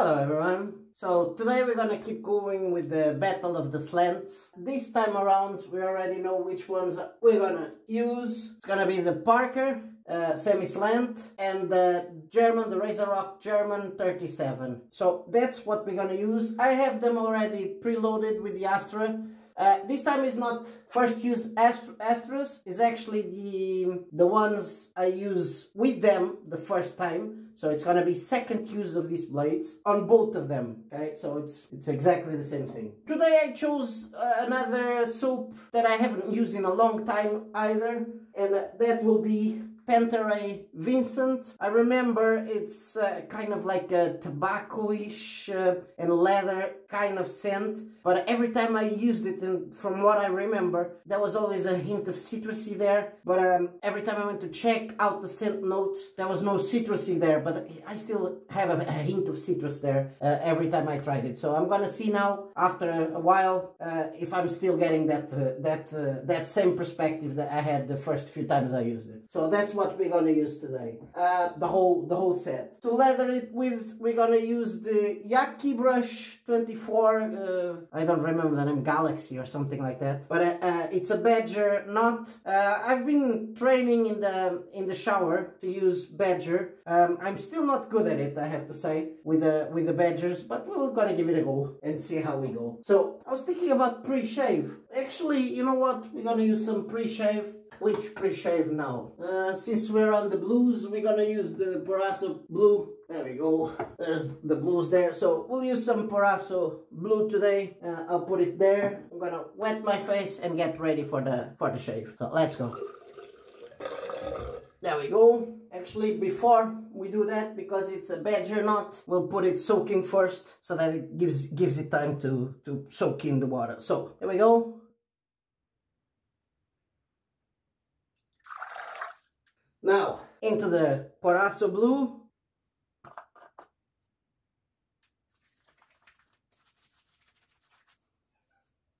Hello everyone. So today we're gonna keep going with the battle of the slants. This time around we already know which ones we're gonna use. It's gonna be the Parker semi-slant and the German, the Razorock German 37. So that's what we're gonna use. I have them already preloaded with the Astra. This time is not first use Astras, is actually the ones I use with them the first time. So it's gonna be second use of these blades on both of them. Okay, so it's exactly the same thing. Today I chose another soap that I haven't used in a long time either, and that will be Panta Rei Vicent. I remember it's kind of like a tobacco-ish and leather kind of scent, but every time I used it, and from what I remember, there was always a hint of citrusy there. But every time I went to check out the scent notes, there was no citrusy there, but I still have a hint of citrus there every time I tried it. So I'm gonna see now after a while if I'm still getting that same perspective that I had the first few times I used it. So that's what we're gonna use today, the whole set. To leather it with, we're gonna use the Yaqi brush 24, I don't remember the name, Galaxy or something like that, but it's a badger knot. I've been training in the shower to use badger. I'm still not good at it, I have to say, with the badgers, but we're gonna give it a go and see how we go. So I was thinking about pre-shave. Actually, you know what, we're gonna use some pre-shave. Which pre-shave now? Since we're on the blues, we're gonna use the Paraso blue. There we go. There's the blues there. So we'll use some Paraso blue today. I'll put it there. I'm gonna wet my face and get ready for the shave. So let's go. There we go. Actually, before we do that, because it's a badger knot, we'll put it soaking first so that it gives it time to soak in the water. So there we go. Now, into the Paraso blue.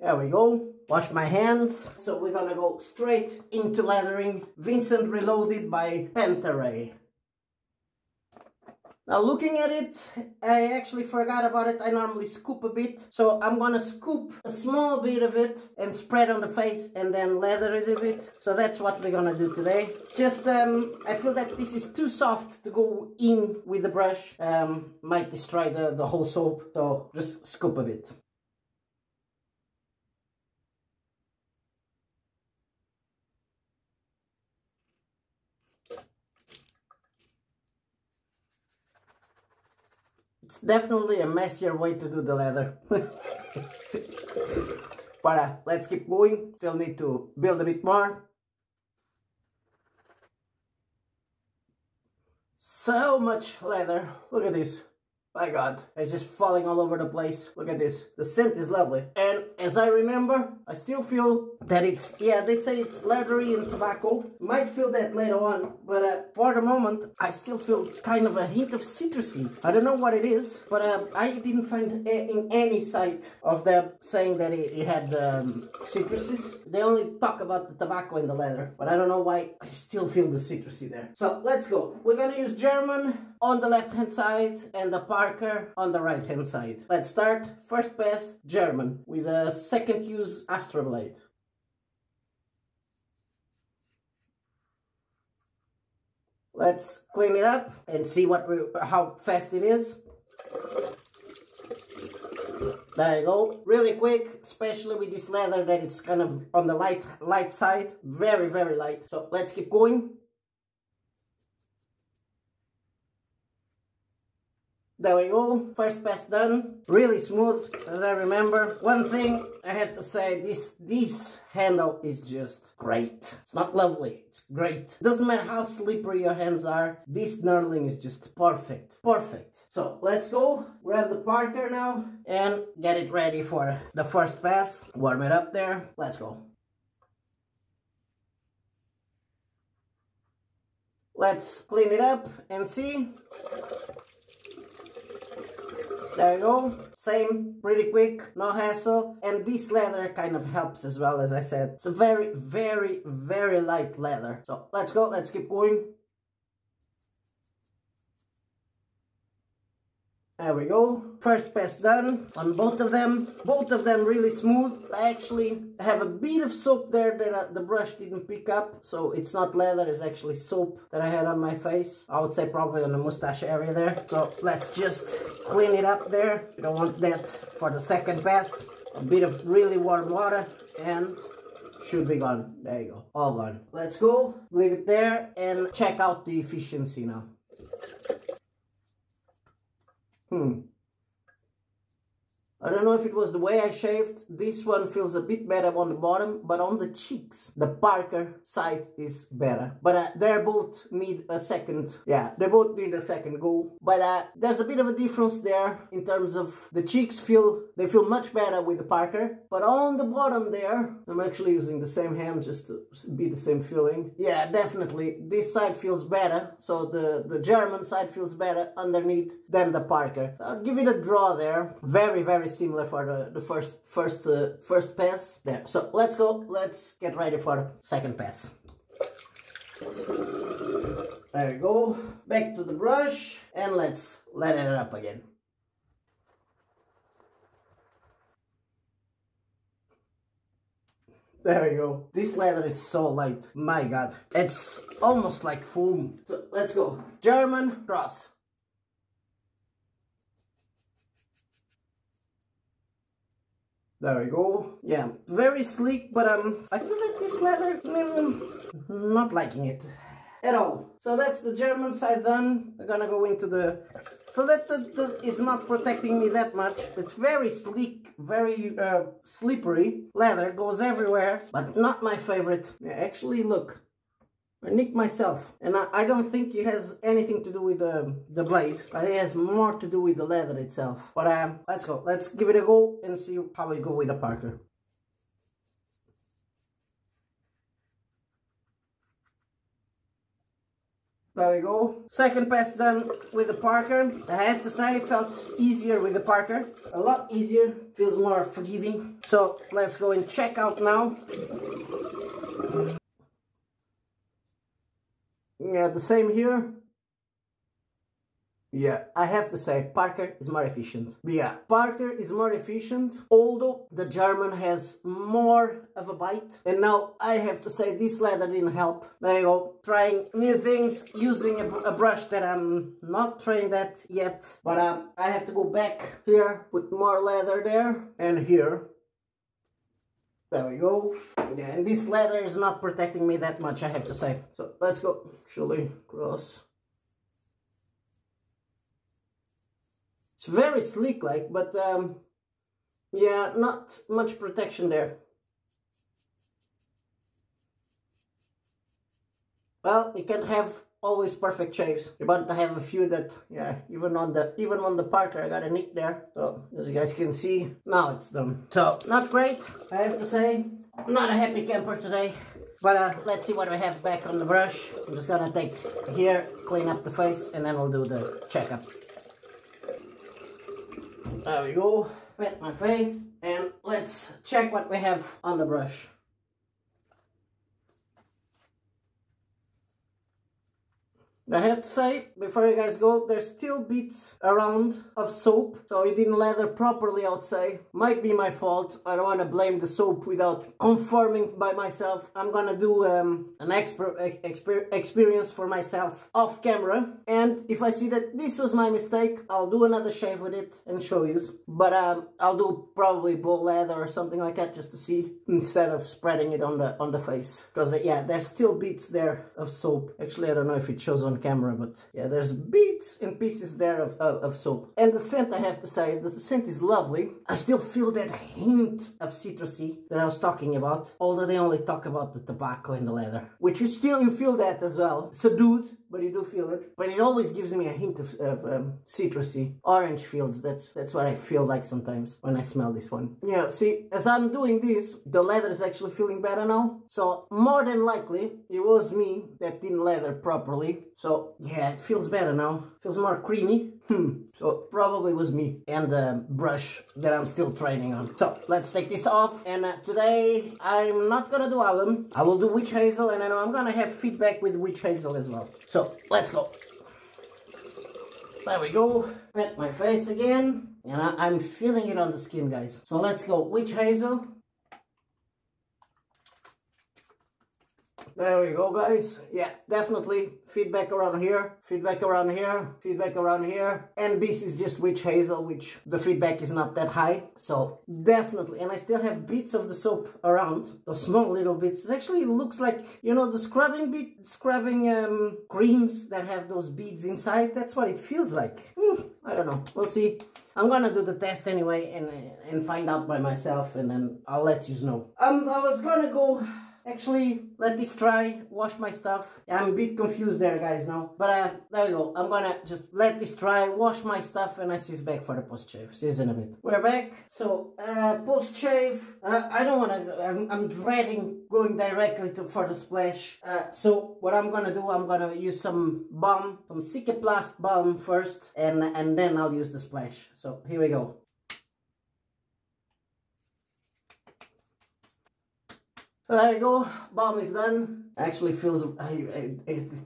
There we go. Wash my hands. So we're gonna go straight into leathering Vicent Reloaded by Panta Rei. Now looking at it, I actually forgot about it. I normally scoop a bit. So I'm gonna scoop a small bit of it and spread on the face and then leather it a bit. So that's what we're gonna do today. Just, I feel that this is too soft to go in with the brush. Might destroy the whole soap. So just scoop a bit. It's definitely a messier way to do the leather. But let's keep going. Still need to build a bit more. So much leather. Look at this. My God, it's just falling all over the place. Look at this. The scent is lovely. And as I remember, I still feel that it's, yeah, they say it's leathery and tobacco. Might feel that later on, but for the moment, I still feel kind of a hint of citrusy. I don't know what it is, but I didn't find in any site of them saying that it had citruses. They only talk about the tobacco and the leather, but I don't know why I still feel the citrusy there. So let's go. We're gonna use German on the left hand side and the Parker on the right hand side. Let's start. First pass German with a second use Astra blade. Let's clean it up and see how fast it is. There you go. Really quick, especially with this leather that it's kind of on the light side. Very, very light. So let's keep going. There we go, first pass done. Really smooth, as I remember. One thing I have to say, this handle is just great. It's not lovely, it's great. Doesn't matter how slippery your hands are, this knurling is just perfect. Perfect. So let's go, grab the Parker now and get it ready for the first pass. Warm it up there, let's go. Let's clean it up and see. There you go, same, pretty quick, no hassle, and this leather kind of helps as well, as I said. It's a very, very, very light leather. So let's go, let's keep going. There we go. First pass done on both of them. Both of them really smooth. I actually have a bit of soap there that the brush didn't pick up. So it's not leather, it's actually soap that I had on my face. I would say probably on the mustache area there. So let's just clean it up there. We don't want that for the second pass. A bit of really warm water and should be gone. There you go. All gone. Let's go. Leave it there and check out the efficiency now. I don't know if it was the way I shaved. This one feels a bit better on the bottom, but on the cheeks, the Parker side is better. But they both need a second, they both need a second go. But there's a bit of a difference there in terms of the cheeks they feel much better with the Parker. But on the bottom there, I'm actually using the same hand just to be the same feeling. Yeah, definitely, this side feels better. So the German side feels better underneath than the Parker. I'll give it a draw there. Very, very similar for the first pass there. So let's go. Let's get ready for the second pass. There we go. Back to the brush and let's let it up again. There we go. This leather is so light. My God. It's almost like foam. So let's go. German cross. There we go. Yeah, very sleek, but I feel like this leather, not liking it at all. So that's the German side done. I'm gonna go into the... So that is not protecting me that much. It's very sleek, very slippery. Leather goes everywhere, but not my favorite. Yeah, actually, look. I nicked myself, and I don't think it has anything to do with the blade. I think it has more to do with the leather itself. But let's go. Let's give it a go and see how we go with the Parker. There we go. Second pass done with the Parker. I have to say it felt easier with the Parker. A lot easier. Feels more forgiving. So let's go and check out now. Yeah, the same here. Yeah, I have to say, Parker is more efficient. Yeah, Parker is more efficient, although the German has more of a bite. And now I have to say, this leather didn't help. There you go, trying new things, using a brush that I'm not trained at yet. But I have to go back here, put more leather there, and here. There we go. Yeah, and this leather is not protecting me that much, I have to say. So let's go. Actually, cross. It's very sleek like, but yeah, not much protection there. Well, you can't have always perfect shaves. You're bound to have a few that, yeah, even on the Parker I got a nick there. So as you guys can see, now it's done. So not great, I have to say. Not a happy camper today. But let's see what we have back on the brush. I'm just gonna take here, clean up the face, and then we'll do the checkup. There we go. Pat my face, and let's check what we have on the brush. I have to say, before you guys go, there's still bits around of soap, so it didn't lather properly, I would say. Might be my fault. I don't want to blame the soap without confirming by myself. I'm gonna do an experience for myself off camera, and if I see that this was my mistake, I'll do another shave with it and show you. But I'll do probably bull leather or something like that just to see, instead of spreading it on the face. Because yeah, there's still bits there of soap. Actually, I don't know if it shows on camera, but yeah, there's bits and pieces there of soap. And the scent, I have to say, the scent is lovely. I still feel that hint of citrusy that I was talking about, although they only talk about the tobacco and the leather, which you feel that as well. Subdued, but you do feel it. But it always gives me a hint of citrusy orange feels. That's what I feel like sometimes when I smell this one. Yeah, see, as I'm doing this, the leather is actually feeling better now. So more than likely, it was me that didn't leather properly. So yeah, it feels better now. Feels more creamy. So probably was me and the brush that I'm still training on. So let's take this off, and today I'm not gonna do alum. I will do witch hazel, and I know I'm gonna have feedback with witch hazel as well. So let's go. There we go. Pat my face again. And I'm feeling it on the skin, guys. So let's go. Witch Hazel. There we go, guys. Yeah, definitely feedback around here, feedback around here, feedback around here. And this is just Witch Hazel, which the feedback is not that high. So definitely. And I still have bits of the soap around, those small little bits. It actually looks like, you know, the scrubbing creams that have those beads inside. That's what it feels like. I don't know. We'll see. I'm gonna do the test anyway and find out by myself, and then I'll let you know. I was gonna go actually let this dry, wash my stuff. I'm a bit confused there, guys, now. But there we go. I'm gonna just let this dry, wash my stuff, and I see you back for the post-shave. See you in a bit. We're back. So, post-shave, I don't wanna, I'm dreading going directly for the splash. So, what I'm gonna do, I'm gonna use some balm, some Cicaplast balm first, and then I'll use the splash. So, here we go. So there you go, balm is done. Actually feels,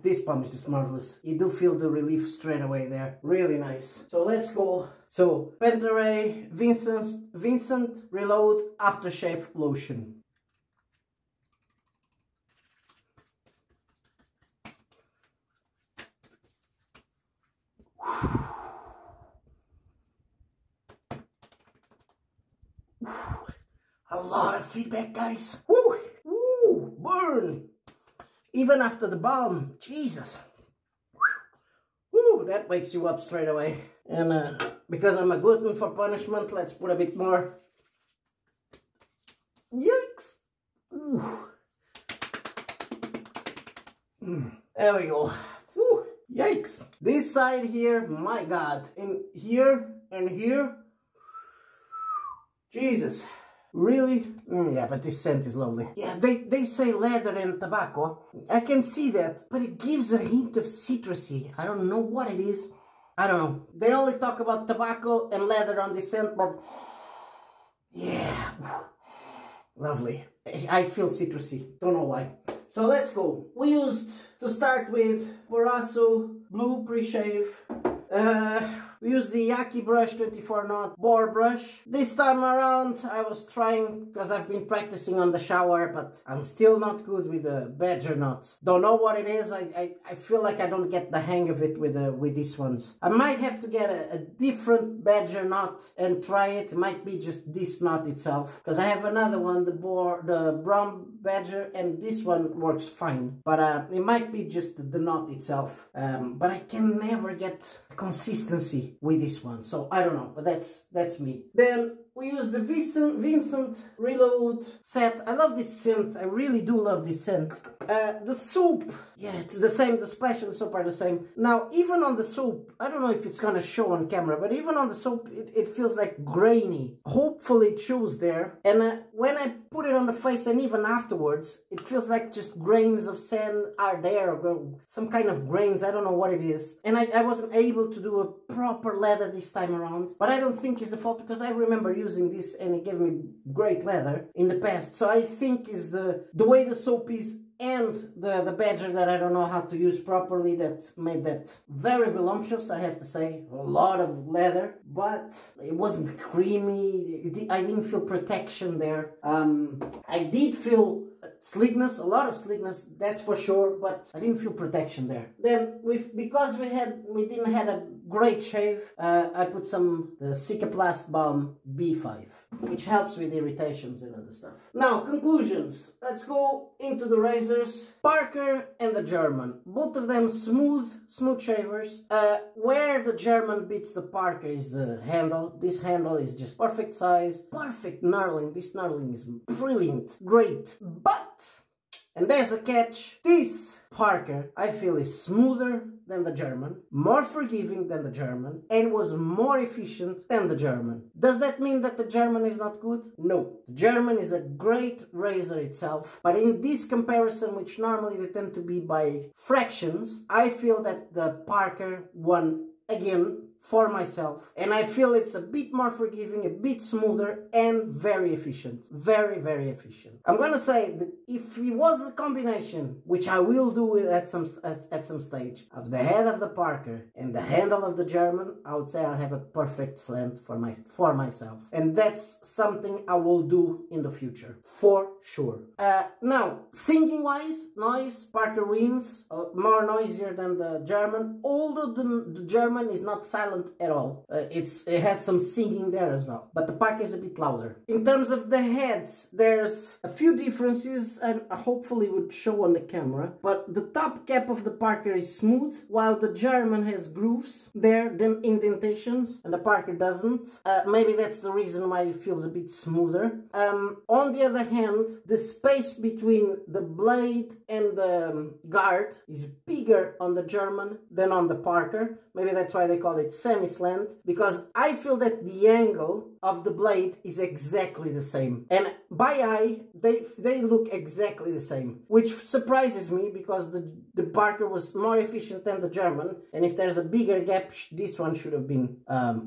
this balm is just marvelous. You do feel the relief straight away there. Really nice. So let's go. So, Panta Rei Vicent Reload Aftershave Lotion. A lot of feedback, guys. Woo! Woo! Burn! Even after the balm. Jesus. Woo! That wakes you up straight away. And because I'm a glutton for punishment, let's put a bit more. Yikes! Ooh. There we go. Woo! Yikes! This side here, my God. And here and here. Jesus. Really? Yeah, but this scent is lovely. Yeah, they say leather and tobacco. I can see that, but it gives a hint of citrusy. I don't know what it is. I don't know. They only talk about tobacco and leather on this scent, but yeah, lovely. I feel citrusy. Don't know why. So let's go. We used, to start with, Borasso Blue Pre-Shave. We used the Yaqi brush, 24 knot boar brush. This time around I was trying, because I've been practicing on the shower, but I'm still not good with the badger knots. Don't know what it is. I feel like I don't get the hang of it with these ones. I might have to get a different badger knot and try it. It might be just this knot itself, because I have another one, the brown badger, and this one works fine. But it might be just the knot itself. But I can never get consistency with this one, so I don't know, but that's me. Then we use the Vicent Reload set. I love this scent. I really do love this scent. The soap, yeah, it's the same. The splash and the soap are the same. Now, even on the soap, I don't know if it's gonna show on camera, but even on the soap, it feels like grainy. Hopefully it shows there. And when I put it on the face and even afterwards, it feels like just grains of sand are there, or some kind of grains. I don't know what it is. And I wasn't able to do a proper leather this time around, but I don't think it's the fault, because I remember using this and it gave me great leather in the past. So I think is the way the soap is, and the badger that I don't know how to use properly, that made that very voluptuous, I have to say. A lot of leather, but it wasn't creamy. I didn't feel protection there. I did feel slickness, a lot of slickness, that's for sure, but I didn't feel protection there. Then because we didn't have a great shave, I put the Cicaplast Balm B5, which helps with irritations and other stuff. Now, conclusions. Let's go into the razors. Parker and the German, both of them smooth shavers. Where the German beats the Parker is the handle. This handle is just perfect size, perfect knurling. This knurling is brilliant, great. But, and there's a catch, this Parker, I feel, is smoother than the German, more forgiving than the German, and was more efficient than the German. Does that mean that the German is not good? No. The German is a great razor itself, but in this comparison, which normally they tend to be by fractions, I feel that the Parker won again for myself, and I feel it's a bit more forgiving, a bit smoother, and very efficient. Very, very efficient. I'm gonna say that if it was a combination, which I will do it at some stage, of the head of the Parker and the handle of the German, I would say I have a perfect slant for myself, and that's something I will do in the future for sure. Now, singing wise, noise, Parker wins, more noisier than the German, although the German is not silent at all. It has some singing there as well, but the Parker is a bit louder. In terms of the heads, there's a few differences and hopefully would show on the camera, but the top cap of the Parker is smooth, while the German has grooves there, then indentations, and the Parker doesn't. Maybe that's the reason why it feels a bit smoother. On the other hand, the space between the blade and the guard is bigger on the German than on the Parker. Maybe that's why they call it semi-slant, because I feel that the angle of the blade is exactly the same, and by eye they look exactly the same, which surprises me because the Parker was more efficient than the German, and if there's a bigger gap, this one should have been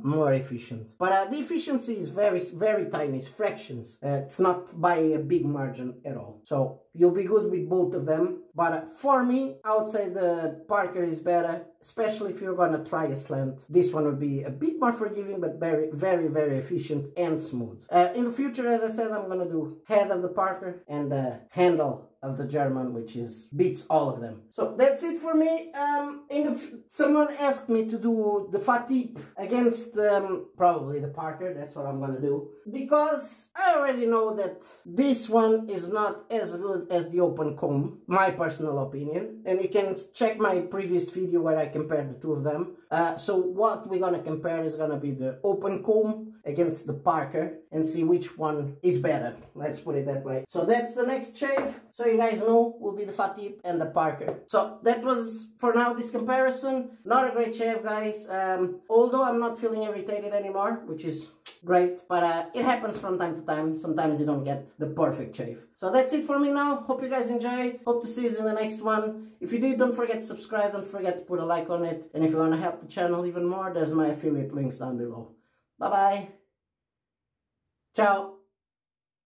more efficient. But the efficiency is very, very tiny, it's fractions. It's not by a big margin at all, so you'll be good with both of them. But for me, I would say the Parker is better, especially if you're gonna try a slant. This one would be a bit more forgiving, but very, very, very efficient and smooth. In the future, as I said, I'm gonna do head of the Parker and the handle of the German, which beats all of them. So that's it for me. Someone asked me to do the fat tip against probably the Parker. That's what I'm gonna do, because I already know that this one is not as good as the open comb, my personal opinion, and you can check my previous video where I compared the two of them. So what we're gonna compare is gonna be the open comb against the Parker and see which one is better. Let's put it that way. So that's the next shave. So you guys know will be the fat tip and the Parker. So that was for now this comparison. Not a great shave, guys. Although I'm not feeling irritated anymore, which is great, but it happens from time to time. Sometimes you don't get the perfect shave. So that's it for me now. Hope you guys enjoy. Hope to see you in the next one. If you did, don't forget to subscribe. Don't forget to put a like on it. And if you want to help the channel even more, there's my affiliate links down below. Bye bye. Ciao.